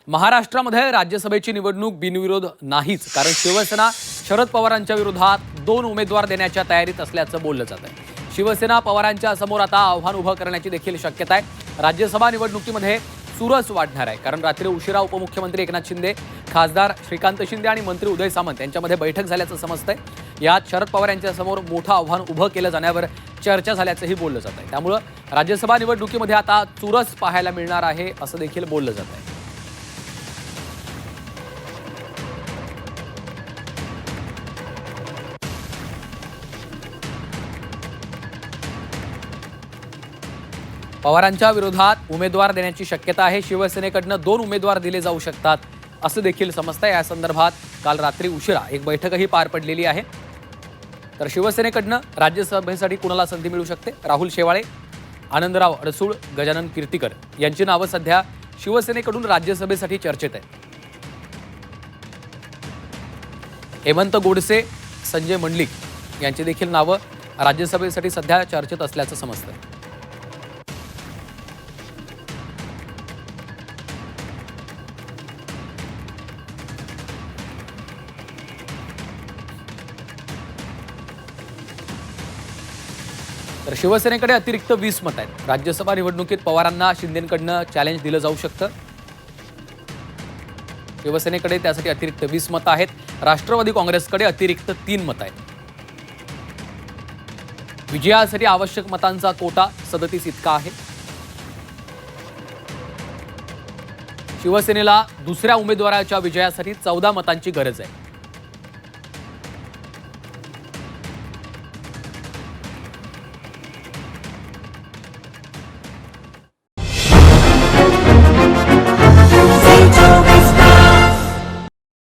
महाराष्ट्रामध्ये राज्यसभेची निवडणूक बिनविरोध नाहीच, कारण शिवसेना शरद पवारांच्या विरोधात 2 उमेदवार देण्याच्या तयारीत असल्याचं बोललं जात आहे। शिवसेना पवारांच्या समोर आता आव्हान उभं करण्याची देखील शक्यता आहे। राज्यसभा निवडणुकीमध्ये चुरस वाढणार आहे, कारण रात्री उशिरा उपमुख्यमंत्री एकनाथ शिंदे, खासदार श्रीकांत शिंदे आणि मंत्री उदय सामंत यांच्यामध्ये बैठक झाल्याचं समजतंय। यात शरद पवार यांच्या समोर मोठं आव्हान उभं केलं जाण्यावर चर्चा झाल्याचंही बोललं जात आहे। त्यामुळे राज्यसभा निवडणुकीमध्ये आता चुरस पाहायला मिळणार आहे असं देखील बोललं जात आहे। पवारांच्या विरोधात उमेदवार देण्याची शक्यता आहे। शिवसेनेकडनं 2 उमेदवार दिले जाऊ शकतात असं देखील समजतंय। या संदर्भात काल रात्री उशिरा एक बैठकही पार पडलेली आहे। तर शिवसेनेकडनं राज्यसभेसाठी कुणाला संधी मिळू शकते? राहुल शेवाळे, आनंदराव अडसूळ, गजानन कीर्तिकर यांची नावं सध्या शिवसेनेकडून राज्यसभेसाठी चर्चेत आहेत। हेमंत गोडसे, संजय मंडलिक यांची देखील नावं राज्यसभेसाठी सध्या चर्चेत असल्याचं समजतंय। तर शिवसेनेकडे अतिरिक्त 20 मत आहेत। राज्यसभा निवडणुकीत पवारांना शिंदेंकडनं चॅलेंज दिलं जाऊ शकतं। शिवसेनेकडे त्यासाठी अतिरिक्त 20 मतं आहेत। राष्ट्रवादी काँग्रेसकडे अतिरिक्त 3 मतं आहेत। विजयासाठी आवश्यक मतांचा कोटा 37 इतका आहे। शिवसेनेला दुसऱ्या उमेदवाराच्या विजयासाठी 14 मतांची गरज आहे।